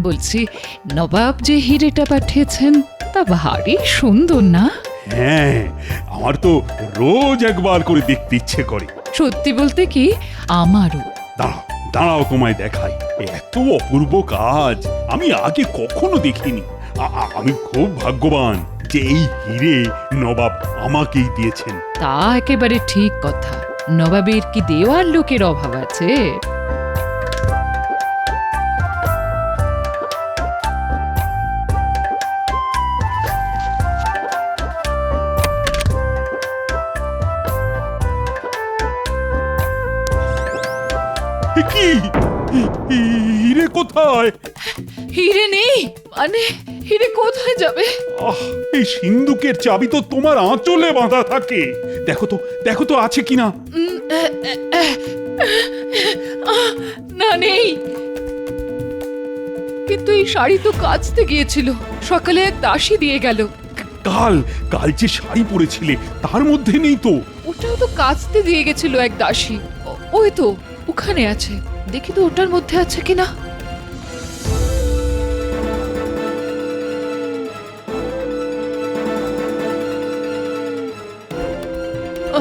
বলছি, নবাব যে হিরেটা পাঠিয়েছেন তা ভারী সুন্দর না? হ্যাঁ, আমার তো রোজ একবার করে দেখতে ইচ্ছে করে। সত্যি বলতে কি, আমারও। দাঁড়াও দাঁড়াও, তোমায় দেখাই। এত অপূর্ব কাজ আমি আগে কখনো দেখিনি। আমি খুব ভাগ্যবান যে এই হিরে নবাব আমাকেই দিয়েছেন। তা একেবারে ঠিক কথা। নবাবের কি দেওয়ার লোকের অভাব আছে? কি হিরে কোথায়? হিরে নেই মানে? হিরে কোথায় যাবে? এই সিন্ধুকের চাবি তো তোমার আঁচলে বাঁধা থাকে। দেখো তো আছে কিনা। না, নেই। কিন্তু এই শাড়ি তো কাচতে গিয়েছিল, সকালে এক দাসী দিয়ে গেল। কাল যে শাড়ি পরেছিলে তার মধ্যে নেই তো। ওটাও তো কাচতে দিয়ে গেছিল এক দাসী। ওই তো ওখানে আছে, দেখি তো ওটার মধ্যে আছে কিনা।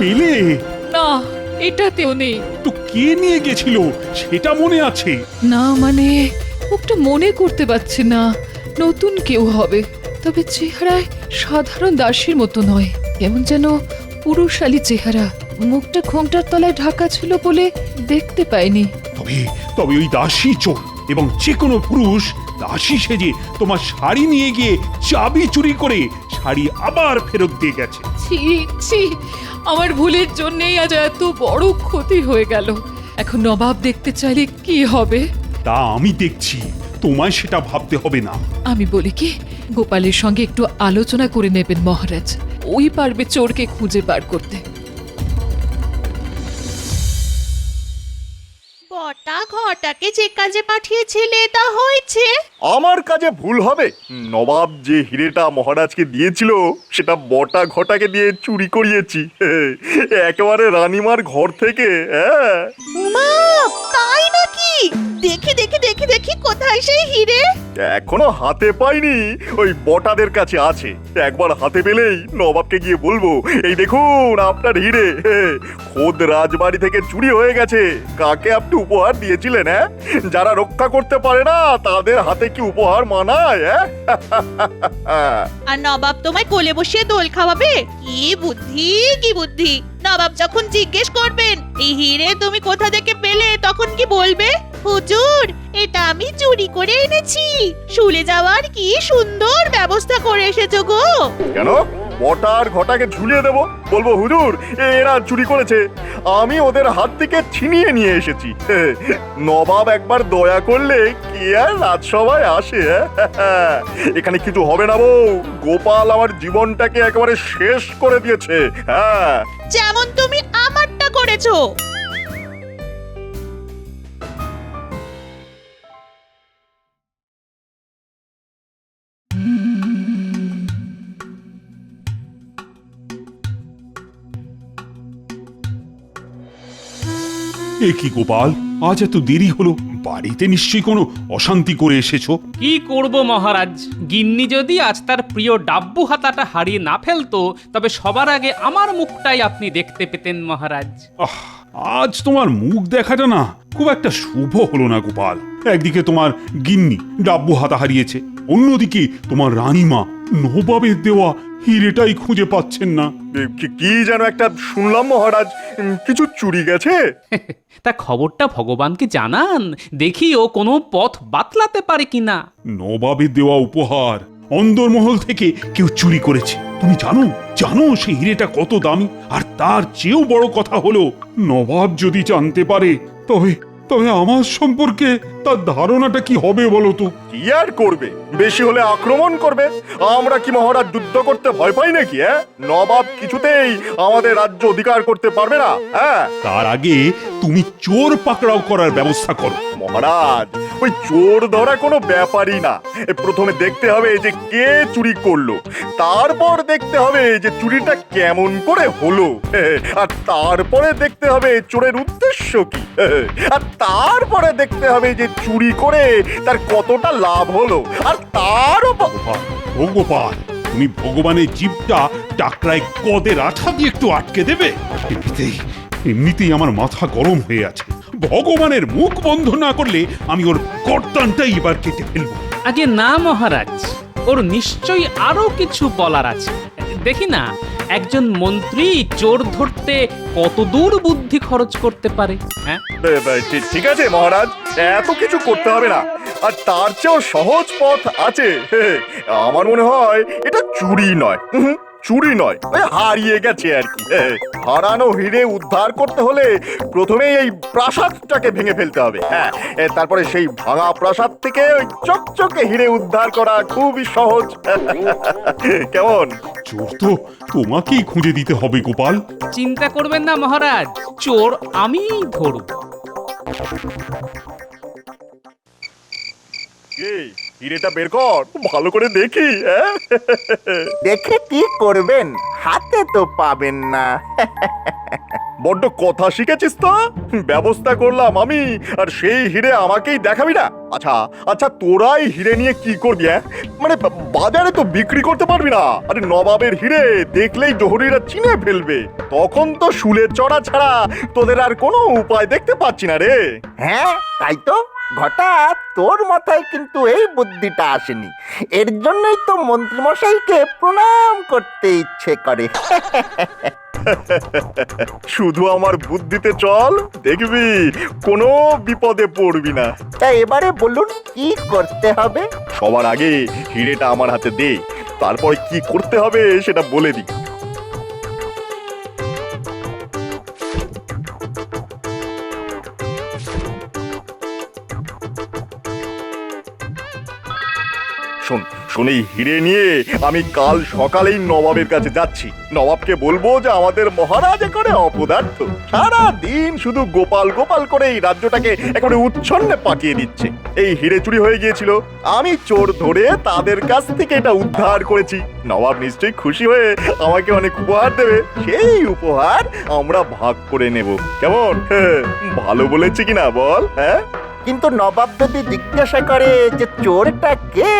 পেলে? না, এটাতেও নেই। তো কে নিয়ে গেছিল সেটা মনে আছে? না মানে, ওটা মনে করতে পারছি না। নতুন কেউ হবে, তবে চেহারায় সাধারণ দাসীর মতো নয়, কেমন যেন পুরুষালী চেহারা। মুখটা ঘোমটার তলায় ঢাকা ছিল বলে দেখতে পাইনি। তবে ওই দাসী চোর, এবং যে কোনো পুরুষ দাসী সেজে তোমার শাড়ি নিয়ে গিয়ে চাবি চুরি করে শাড়ি আবার ফেরত দিয়ে গেছে। ছি ছি, আমার ভুলের জন্যই আজ এত বড় ক্ষতি হয়ে গেল। এখন নবাব দেখতে চাইলে কি হবে? তা আমি দেখছি, তোমায় সেটা ভাবতে হবে না। আমি বলি কি, গোপালের সঙ্গে একটু আলোচনা করে নেবেন মহারাজ। ওই পারবে চোরকে খুঁজে বার করতে। বটা ঘটাকে যে কাজে পাঠিয়েছিলে তা হয়েছে? আমার কাজে ভুল হবে? নবাব যে হিরেটা মহারাজকে দিয়েছিল সেটা বটা ঘটাকে দিয়ে চুরি করিয়েছি, একেবারে রানীমার ঘর থেকে। হ্যাঁ, মা, তাই নাকি? দেখি দেখি দেখি দেখি, কোথায় সেই হিরে? এখনো হাতে পাইনি, ওই বটাদের কাছে আছে। একবার হাতে পেলেই নবাবকে গিয়ে বলবো, এই দেখুন আপনার হিরে, খোদ রাজবাড়ি থেকে চুরি হয়ে গেছে। কাকে আপনি উপহার দিয়েছিলেন? হ্যাঁ, যারা রক্ষা করতে পারে না তাদের হাতে কি উপহার মানায়? আর নবাব তোমায় কোলে বসিয়ে দোল খাওয়াবে? কি বুদ্ধি, কি বুদ্ধি! নবাব যখন জিজ্ঞেস করবেন এই হিরে তুমি কোথা থেকে পেলে, তখন কি বলবে? হুজুর, এটা আমি চুরি করে এনেছি। শুলে যাওয়ার কি সুন্দর ব্যবস্থা করে এসেছো গো। কেন বটার ঘটাকে ঝুলিয়ে দেবো? বলবো হুজুর এরা চুরি করেছে, আমি ওদের হাত থেকে ছিনিয়ে নিয়ে এসেছি। নবাব একবার দয়া করলে কে আর রাজসভায় আসে? এখানে কিছু হবে না বউ, গোপাল আমার জীবনটাকে একেবারে শেষ করে দিয়েছে। হ্যাঁ, যেমন তুমি আমারটা করেছো। এ কি গোপাল, আজ এত দেরি হলো? বাড়িতে নিশ্চয়ই কোনো অশান্তি করে এসেছো। কি করব মহারাজ, গিন্নি যদি আজ তার প্রিয় ডাব্বু হাতাটা হারিয়ে না ফেলতো তবে সবার আগে আমার মুখটাই আপনি দেখতে পেতেন মহারাজ। আজ তোমার মুখ দেখাটা না খুব একটা শুভ হলো না গোপাল। একদিকে তোমার গিন্নি ডাব্বু হাতা হারিয়েছে, অন্যদিকে তোমার রানীমা নবাবের দেওয়া হিরেটাই খুঁজে পাচ্ছেন না। কি যেন একটা শুনলাম মহারাজ, কিছু চুরি গেছে। তা খবরটা ভগবানকে জানান, দেখি ও কোনো পথ বাতলাতে পারে কিনা। নবাবের দেওয়া উপহার অন্দরমহল থেকে কেউ চুরি করেছে। তুমি জানো সেই হিরেটা কত দামি? আর তার চেয়েও বড় কথা হলো, নবাব যদি জানতে পারে তবে আমার সম্পর্কে তার ধারণাটা কি হবে বলো তো? কি আর করবে, বেশি হলে আক্রমণ করবে। আমরা কি মহারাজ যুদ্ধ করতে ভয় পাই নাকি? নবাব কিছুতেই আমাদের রাজ্য অধিকার করতে পারবে না। হ্যাঁ, তার আগে তুমি চোর পাকড়াও করার ব্যবস্থা করো। মহারাজ ওই চোর ধরা কোনো ব্যাপারই না। প্রথমে দেখতে হবে যে কে চুরি করলো, তারপর দেখতে হবে যে চুরিটা কেমন করে হলো, আর তারপরে দেখতে হবে চোরের উদ্দেশ্য কি, আর তারপরে দেখতে হবে যে চুরি করে তার কতটা লাভ হলো, আর তারও গোপাল, ও গোপাল, তুমি ভগবানের জীবটা টাকরায় কদের আঠা দিয়ে একটু আটকে দেবে। এমনিতেই আমার মাথা গরম হয়ে আছে। ভগবানের মুখ বন্ধ না করলে আমি ওর গর্দানটাই এবার কেটে ফেলবো। আগে না মহারাজ, ওর নিশ্চয়ই আরো কিছু বলার আছে। দেখি না একজন মন্ত্রী চোর ধরতে কত দূর বুদ্ধি খরচ করতে পারে। হ্যাঁ, ঠিক আছে মহারাজ, এত কিছু করতে হবে না। আর তার চেয়েও সহজ পথ আছে। আমার মনে হয় এটা চুরি নয়, চুরি নয়, ওই হারিয়ে গেছে আর কি। হারানো হিরে উদ্ধার করতে হলে প্রথমেই এই প্রাসাদটাকে ভেঙে ফেলতে হবে। হ্যাঁ, তারপরে সেই ভাঙা প্রাসাদ থেকে ওই চকচকে হিরে উদ্ধার করা খুবই সহজ। কেমন? চোর তো তোমাকেই খুঁজে দিতে হবে গোপাল। চিন্তা করবেন না মহারাজ, চোর আমিই ধরব। এই হিরেটা বের কর, ভালো করে দেখি। দেখে কি করবেন, হাতে তো পাবেন না। বড্ড কথা শিখেছিস তো। ব্যবস্থা করলাম আমি, আর সেই হিরে আমাকেই দেখাবি না? আচ্ছা আচ্ছা, তোরাই হিরে নিয়ে কি করবি? মানে বাজারে তো বিক্রি করতে পারবি না। আরে নবাবের হিরে দেখলেই জহুরিরা চিনে ফেলবে, তখন তো শুলে চড়া ছাড়া তোদের আর কোনো উপায় দেখতে পাচ্ছি না রে। হ্যাঁ তাই তো ঘটা, তোর মাথায় কিন্তু এই বুদ্ধিটা আসেনি। এর জন্যই তো মন্ত্রীমশাইকে প্রণাম করতে ইচ্ছে করে। শুধু আমার বুদ্ধিতে চল, দেখবি কোনো বিপদে পড়বি না। তা এবারে বলুন কি করতে হবে? সবার আগে হিরেটা আমার হাতে দে, তারপর কি করতে হবে সেটা বলে দিই। শোন শোন, এই হিরে নিয়ে আমি কাল সকালেই নবাবের কাছে যাচ্ছি। নবাবকে বলবো যে আমাদের মহারাজ একেবারে অপদার্থ, সারা দিন শুধু গোপাল গোপাল করে এই রাজ্যটাকে একেবারে উচ্ছন্নে পাঠিয়ে দিচ্ছে। এই হিরে চুরি হয়ে গিয়েছিল, আমি চোর ধরে তাদের কাছ থেকে এটা উদ্ধার করেছি। নবাব নিশ্চয়ই খুশি হয়ে আমাকে অনেক উপহার দেবে, সেই উপহার আমরা ভাগ করে নেব। কেমন? ভালো বলেছি কিনা বল? হ্যাঁ, কিন্তু নবাব যদি জিজ্ঞাসা করে যে চোরটা কে,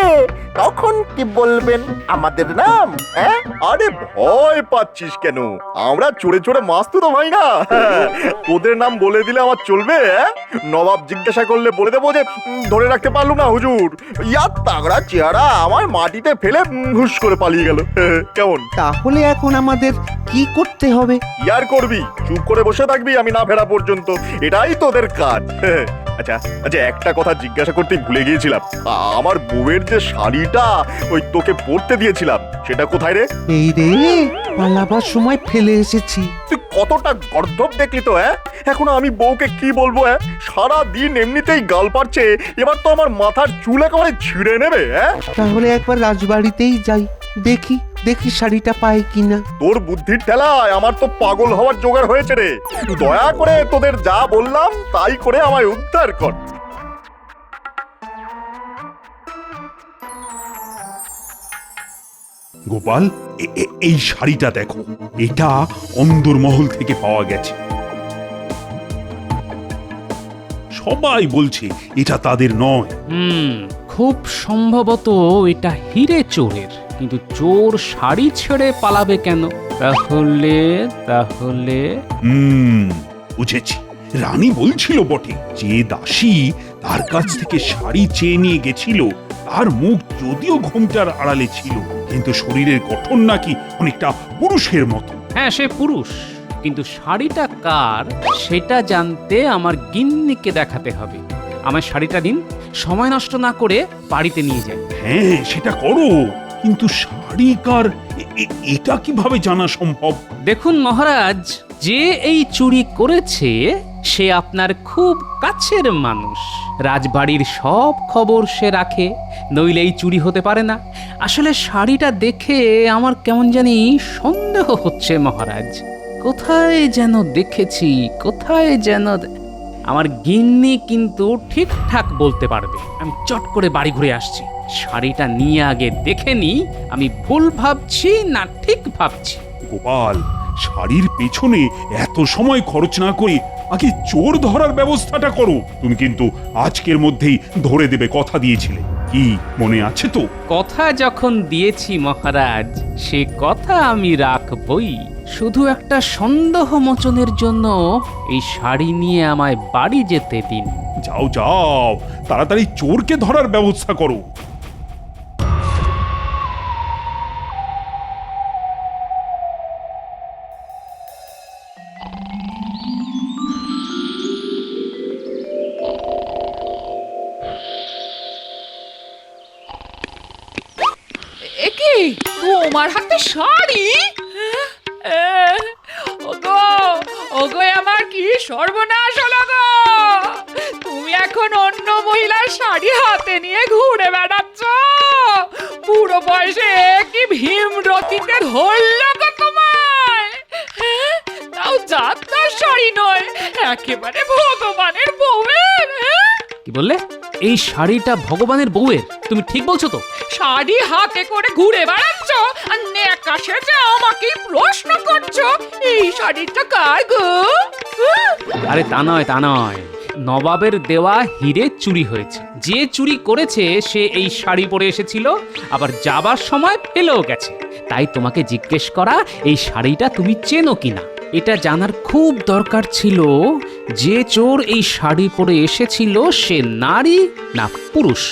তখন কি বলবেন? আমাদের নাম? হ্যাঁ, আরে ভয় পাচ্ছিস কেন? আমরা চোরে চোরে মাস্তুত তো ভাই না। তোদের নাম বলে দিলে আমার চলবে? নবাব জিজ্ঞাসা করলে বলে দেবো যে ধরে রাখতে পারলুম না হুজুর, ইয়ার তাগড়া চেহারা আমার মাটিতে ফেলে হুশ করে পালিয়ে গেল। কেমন? তাহলে এখন আমাদের কি করতে হবে? ইয়ার করবি, চুপ করে বসে থাকবি আমি না ফেরা পর্যন্ত, এটাই তোদের কাজ। আচ্ছা আচ্ছা, একটা কথা জিজ্ঞাসা করতে ভুলে গিয়েছিলাম। আমার বউয়ের যে শাড়িটা ওই তোকে পরতে দিয়েছিলাম, সেটা কোথায় রে? এই রে, পালাবার সময় ফেলে এসেছি। তুই কতটা গর্ধব দেখলি তো। এখন আমি বউকে কি বলবো? সারা দিন এমনিতেই গাল পারছে, এবার তো আমার মাথার চুল একেবারে ছিঁড়ে নেবে। তাহলে একবার রাজবাড়িতেই যাই, দেখি দেখি শাড়িটা পাই কিনা। তোর বুদ্ধির ঠেলায় আমার তো পাগল হওয়ার জোগাড় হয়েছে রে। দয়া করে তোদের যা বললাম তাই করে আমায় উদ্ধার কর। গোপাল, এই শাড়িটা দেখো, এটা অন্দরমহল থেকে পাওয়া গেছে। সবাই বলছে এটা তাদের নয়। খুব সম্ভবত এটা হিরে চোরের, কিন্তু চোর শাড়ি ছেড়ে পালাবে কেন? তাহলে তাহলে বুঝেছি। রানী বলছিল বটে, যে দাসী তার কাছ থেকে শাড়ি চেয়ে নিয়ে গেছিল তার মুখ যদিও ঘোমটার আড়ালে ছিল, কিন্তু শরীরের গঠন নাকি অনেকটা পুরুষের মতো। হ্যাঁ, সে পুরুষ, কিন্তু শাড়িটা কার সেটা জানতে আমার গিন্নিকে দেখাতে হবে। আমার শাড়িটা দিন, সময় নষ্ট না করে বাড়িতে নিয়ে যাই। হ্যাঁ, সেটা করো, কিন্তু শাড়ি কার এটা কিভাবে জানা সম্ভব? দেখুন মহারাজ, যে এই চুরি করেছে সে আপনার খুব কাছের মানুষ। রাজবাড়ির সব খবর সে রাখে, নইলে এই চুরি হতে পারে না। আসলে শাড়িটা দেখে আমার কেমন জানি সন্দেহ হচ্ছে মহারাজ। কোথায় যেন দেখেছি, কোথায় যেন। আমার গিন্নি কিন্তু ঠিকঠাক বলতে পারবে। আমি চট করে বাড়ি ঘুরে আসছি। শাড়িটা নিয়ে আগে দেখে নি আমি ভুল ভাবছি না ঠিক ভাবছি। গোপাল, শাড়ির পেছনে এত সময় খরচ না করে আগে চোর ধরার ব্যবস্থাটা করো। তুমি কিন্তু আজকের মধ্যেই ধরে দেবে কথা দিয়েছিলে, কি মনে আছে তো? কথা যখন দিয়েছি মহারাজ, সে কথা আমি রাখবই। শুধু একটা সন্দেহ মোচনের জন্য এই শাড়ি নিয়ে আমায় বাড়ি যেতে দিন। যাও যাও, তাড়াতাড়ি চোরকে ধরার ব্যবস্থা করো। একে তোমার হাতে শাড়ি? ওগো ওগো, আমার কি সর্বনাশ হলো গো! তুমি এখন অন্য মহিলার শাড়ি হাতে নিয়ে ঘুরে বেড়াচ্ছ? পুরো বয়সে কি ভীমরতিতে ধরলো গো তোমায়? তাও যাত্রার শাড়ি নয়, একেবারে ভগবানের বউয়ের। কি বললে? এই শাড়িটা ভগবানের বউয়ের? তুমি ঠিক বলছো তো? শাড়ি হাতে করে ঘুরে বেড়াচ্ছ আর নেকা সেজে আমাকে প্রশ্ন করছো এই শাড়িটা কার গো? আরে তা নয়, তা নয়। নবাবের দেওয়া হিরে চুরি হয়েছে। যে চুরি করেছে সে এই শাড়ি পরে এসেছিল, আবার যাবার সময় ফেলেও গেছে। তাই তোমাকে জিজ্ঞেস করা এই শাড়িটা তুমি চেনো কিনা। এটা জানার খুব দরকার ছিল যে চোর এই শাড়ি পরে এসেছিল সে নারী না পুরুষ।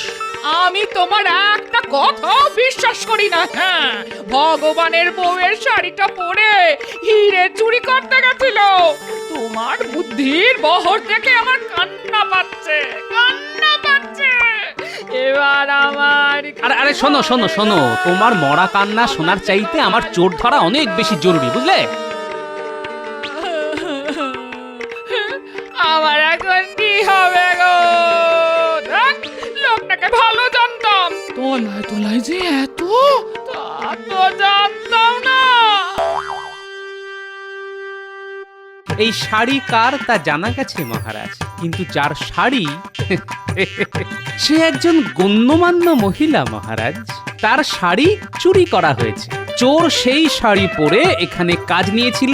আমি তোমার একটা কথাও বিশ্বাস করি না। হ্যাঁ, ভগবানের বউয়ের শাড়িটা পরে হিরে চুরি করতে গেছিল। তোমার বুদ্ধির বহর দেখে আমার কান্না পাচ্ছে, কান্না পাচ্ছে। এবার আমার আরে আরে শোনো শোনো শোনো, তোমার মরা কান্না শোনার চাইতে আমার চোর ধরা অনেক বেশি জরুরি, বুঝলে? আমার এখন কি হবে গো? দেখ, লোকটাকে ভালো জানতাম, তোলায় তোলায় যে এত, তা তো জানতাম না। এই শাড়ি কার তা জানা গেছে মহারাজ, কিন্তু যার শাড়ি সে একজন গণ্যমান্য মহিলা মহারাজ। তার শাড়ি চুরি করা হয়েছে। চোর সেই শাড়ি পরে এখানে কাজ নিয়েছিল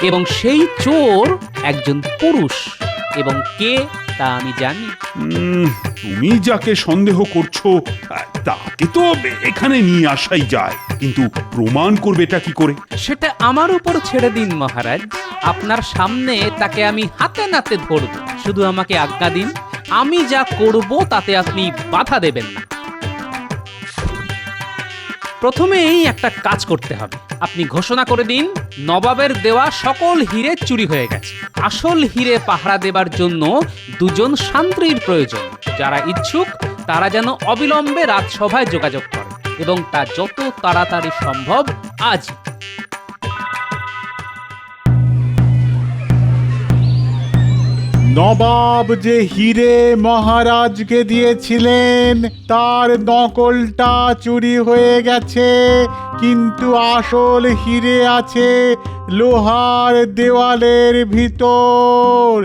এবং সেই চোর একজন পুরুষ। এবং কে তা আমি জানি। তুমি যাকে সন্দেহ করছো তাকে তো এখানে নিয়ে আসাই যায়, কিন্তু প্রমাণ করবেটা কি করে? সেটা আমার উপর ছেড়ে দিন মহারাজ। আপনার সামনে তাকে আমি হাতে নাতে ধরব। শুধু আমাকে আজ্ঞা দিন, আমি যা করব তাতে আপনি বাধা দেবেন না। প্রথমেই একটা কাজ করতে হবে। আপনি ঘোষণা করে দিন নবাবের দেওয়া সকল হিরে চুরি হয়ে গেছে। আসল হিরে পাহারা দেবার জন্য দুজন শান্ত্রীর প্রয়োজন। যারা ইচ্ছুক তারা যেন অবিলম্বে রাজসভায় যোগাযোগ করে এবং তা যত তাড়াতাড়ি সম্ভব আজ। নবাব যে হিরে মহারাজকে দিয়েছিলেন তার নকলটা চুরি হয়ে গেছে, কিন্তু আসল হিরে আছে লোহার দেওয়ালের ভিতর।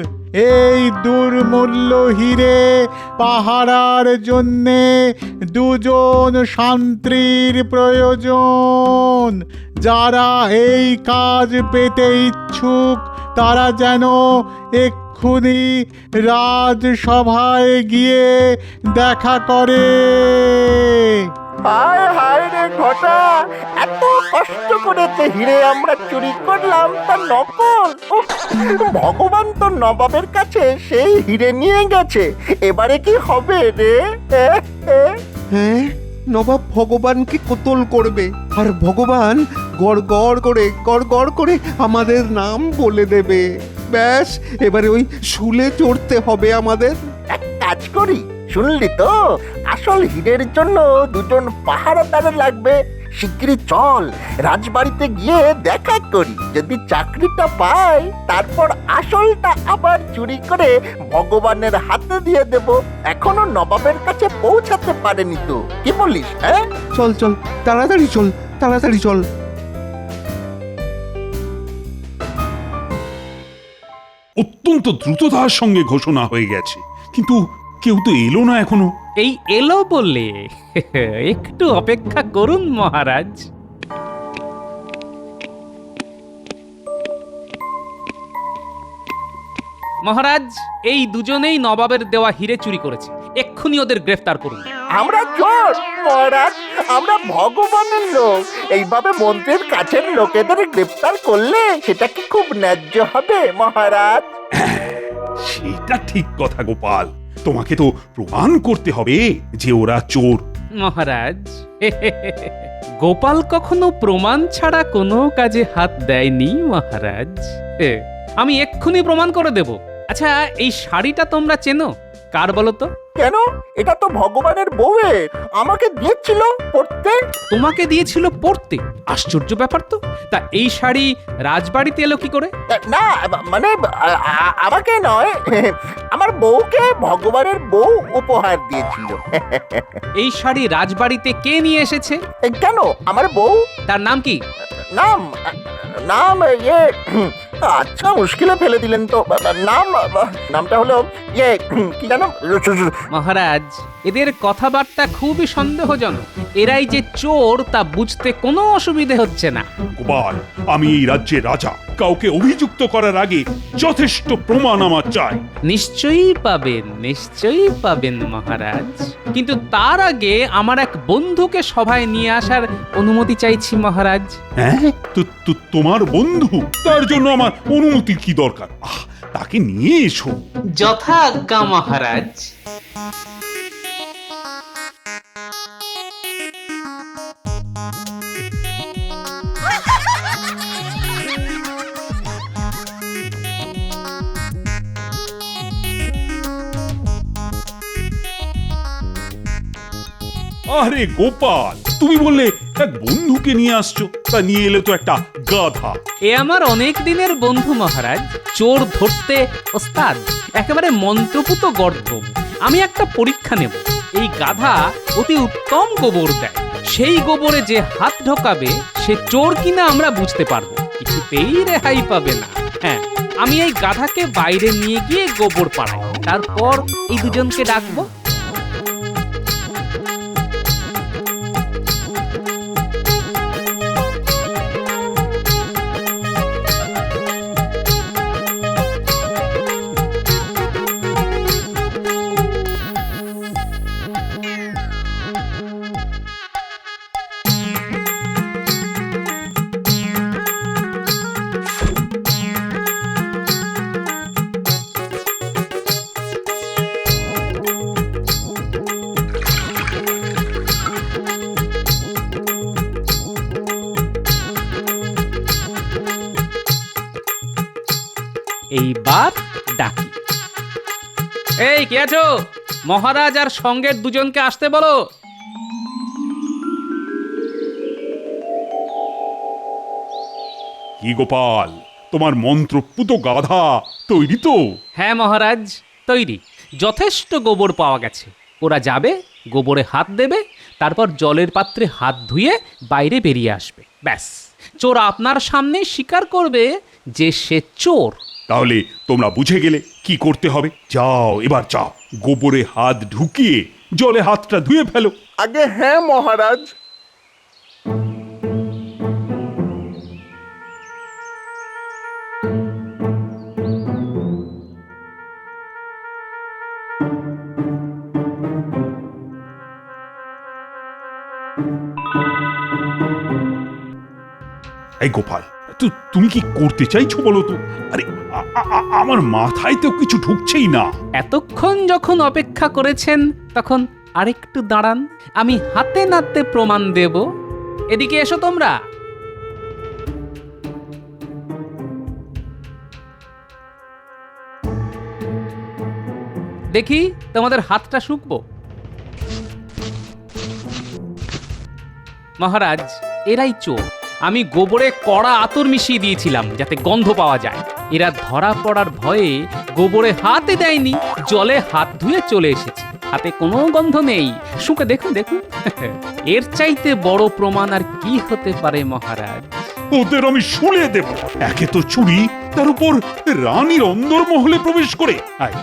এই দুর্মূল্য হিরে পাহারার জন্যে দুজন শান্ত্রীর প্রয়োজন। যারা এই কাজ পেতে ইচ্ছুক তারা যেন এক্ষুনি রাজসভায় গিয়ে দেখা করে। হায় হায় রে ঘটা, এত কষ্ট করে যে হিরে আমরা চুরি করলাম তার নকল। উফ, ভগবান তো নবাবের কাছে সেই হিরে নিয়ে গেছে। এবারে কি হবে রে? হ্যাঁ, নবাব ভগবানকে কোতল করবে, আর ভগবান গড় গড় করে আমাদের নাম বলে দেবে। ব্যাস, এবারে ওই শুলে চড়তে হবে আমাদের। এক কাজ করি, শুনলি তো, আসল হীরের জন্য দুজন পাহারাদার লাগবে। শিগগিরই চল, রাজবাড়িতে গিয়ে দেখা করি। যদি চাকরিটা পাই তারপর আসলটা আবার চুরি করে ভগবানের হাতে দিয়ে দেব। এখনো নবাবের কাছে পৌঁছাতে পারেনি তো, কি বলিস? হ্যাঁ, চল চল, তাড়াতাড়ি চল, তাড়াতাড়ি চল। অত্যন্ত দ্রুততার সঙ্গে ঘোষণা হয়ে গেছে, কিন্তু কেউ তো এলো না এখনো। এই এলো বলে একটু অপেক্ষা করুন মহারাজ। মহারাজ, এই দুজনেই নবাবের দেওয়া হিরে চুরি করেছে, এক্ষুনি ওদের গ্রেফতার করুন। আমরা চোর মহারাজ, আমরা ভগবানের লোক। এইভাবে মন্ত্রীর কাছের লোকেদের গ্রেপ্তার করলে সেটা কি খুব ন্যায্য হবে মহারাজ? সেটা ঠিক কথা গোপাল, তোমাকে তো প্রমাণ করতে হবে যে ওরা চোর। মহারাজ, গোপাল কখনো প্রমাণ ছাড়া কোনো কাজে হাত দেয়নি মহারাজ। আমি এক্ষুনি প্রমাণ করে দেব। আচ্ছা, এই শাড়িটা তোমরা চেনো? কার বলো তো? কেন? এটা তো ভগবানের বউয়ের, আমাকে দিয়েছিল পড়তে। তোমাকে দিয়েছিল পড়তে? আশ্চর্য ব্যাপার তো। তা এই শাড়ি রাজবাড়িতে এলো কি করে? না মানে আমাকে নয়, আমার বউকে ভগবানের বউ উপহার দিয়েছিল। এই শাড়ি রাজবাড়িতে কে নিয়ে এসেছে? কেন? আমার বউ। তার নাম কি? নাম নাম আচ্ছা, মুশকিলে ফেলে দিলেন তো। নামটা হলো কি জানো মহারাজ, এদের কথাবার্তা খুবই সন্দেহজনক। এরাই যে চোর তা বুঝতে কোনো অসুবিধে হচ্ছে না। গোপাল, আমি এই রাজ্যের রাজা, কাউকে অভিযুক্ত করার আগে যথেষ্ট প্রমাণ আমার চাই। নিশ্চয়ই পাবেন, নিশ্চয়ই পাবেন মহারাজ, কিন্তু তার আগে আমার এক বন্ধুকে সভায় নিয়ে আসার অনুমতি চাইছি মহারাজ। হ্যাঁ, তো তোমার বন্ধু? তার জন্য আমার অনুমতির কি দরকার? তাকে নিয়ে এসো। যথা আজ্ঞা মহারাজ। আরে গোপাল, তুমি বললে এক বন্ধুকে নিয়ে আসছো, তা নিয়ে এলে তো একটা গাধা। এ আমার অনেক দিনের বন্ধু মহারাজ, চোর ধরতে ওস্তাদ, একেবারে মন্ত্রপুত গর্দভ। আমি একটা পরীক্ষা নেব। এই গাধা অতি উত্তম গোবর দেয়, সেই গোবরে যে হাত ঢোকাবে সে চোর কিনা আমরা বুঝতে পারবো, কিছুতেই রেহাই পাবে না। হ্যাঁ, আমি এই গাধাকে বাইরে নিয়ে গিয়ে গোবর পাড়াই, তারপর এই দুজনকে ডাকবো। এইবার ডাকি। এই কে আছো? মহারাজ আর সঙ্গের দুজনকে আসতে বলো। কি গোপাল, তোমার মন্ত্রপুত গাধা তৈরি তো? হ্যাঁ মহারাজ, তৈরি। যথেষ্ট গোবর পাওয়া গেছে। ওরা যাবে, গোবরে হাত দেবে, তারপর জলের পাত্রে হাত ধুয়ে বাইরে বেরিয়ে আসবে। ব্যাস, চোর আপনার সামনে স্বীকার করবে যে সে চোর। তাহলে তোমরা বুঝে গেলে কি করতে হবে। যাও, এবার যাও, গোবরে হাত ঢুকিয়ে জলে হাতটা ধুয়ে ফেলো। আগে হ্যাঁ মহারাজ। এই গোপাল, তুমি কি করতে চাইছো বলো তো? আরে আমার মাথায় তো কিছু ঢুকছেই না। এতক্ষণ যখন অপেক্ষা করেছেন তখন আরেকটু দাঁড়ান, আমি হাতে নাতে প্রমাণ দেব। এদিকে এসো তোমরা। দেখি তোমাদের হাতটা শুকবো। মহারাজ, এরাই চোর। আমি গোবরে কড়া আতর মিশিয়ে দিয়েছিলাম যাতে গন্ধ পাওয়া যায়। এরা ধরা পড়ার ভয়ে গোবরে হাতে দেয়নি, জলে হাত ধুয়ে চলে এসেছে। হাতে কোনো গন্ধ নেই। শুকে দেখুন, দেখুন। এর চাইতে বড় প্রমাণ আর কি হতে পারে মহারাজ? ওদের আমি শুলে দেব। একে তো চুরি, তার উপর রানীর অন্দরমহলে প্রবেশ করে। আয়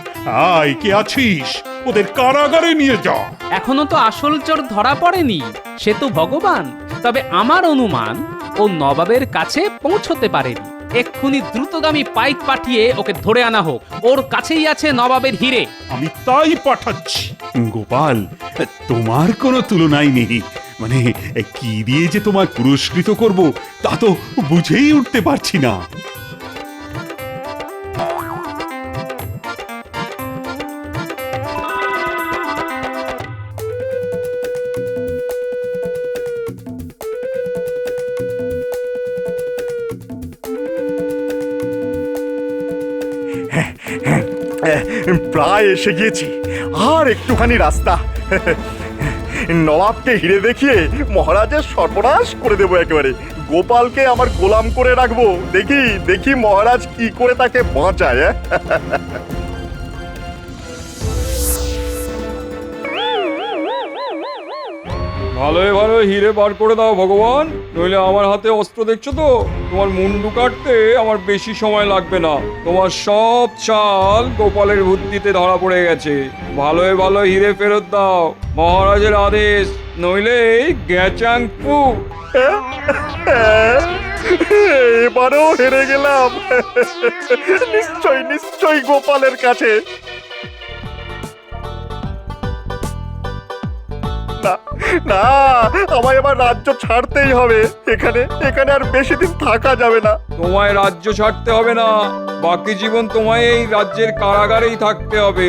আয়, কে আছিস? ওদের কারাগারে নিয়ে যা। এখনো তো আসল চোর ধরা পড়েনি, সে তো ভগবান। তবে আমার অনুমান ও নবাবের কাছে পৌঁছতে পারেনি। এক্ষুনি দ্রুতগামী পাইক পাঠিয়ে ওকে ধরে আনা হোক। ওর কাছেই আছে নবাবের হিরে। আমি তাই পাঠাচ্ছি। গোপাল, তোমার কোনো তুলনাই নেই। মানে কি দিয়ে যে তোমায় পুরস্কৃত করব তা তো বুঝেই উঠতে পারছি না। প্রায় এসে গিয়েছি, আর একটুখানি রাস্তা। নবাবকে হিরে দেখিয়ে মহারাজের সর্বনাশ করে দেবো একেবারে। গোপালকে আমার গোলাম করে রাখবো। দেখি দেখি মহারাজ কি করে তাকে বাঁচায়। ভালোই ভালো হিরে বার করে দাও ভগবান, নইলে আমার হাতে অস্ত্র দেখছো তো, তোমার মুন্ডু কাটতে আমার বেশি সময় লাগবে না। তোমার সব চাল গোপালের বুদ্ধিতে ধরা পড়ে গেছে। ভালোই ভালো হিরে ফেরত দাও, মহারাজের আদেশ, নইলে গ্যাচাং পু। এবারেও হেরে গেলাম। নিশ্চয় নিশ্চয় গোপালের কাছে। না না, আমায় এবার রাজ্য ছাড়তেই হবে। এখানে এখানে আর বেশি দিন থাকা যাবে না। তোমায় রাজ্য ছাড়তে হবে না, বাকি জীবন তোমায় এই রাজ্যের কারাগারেই থাকতে হবে।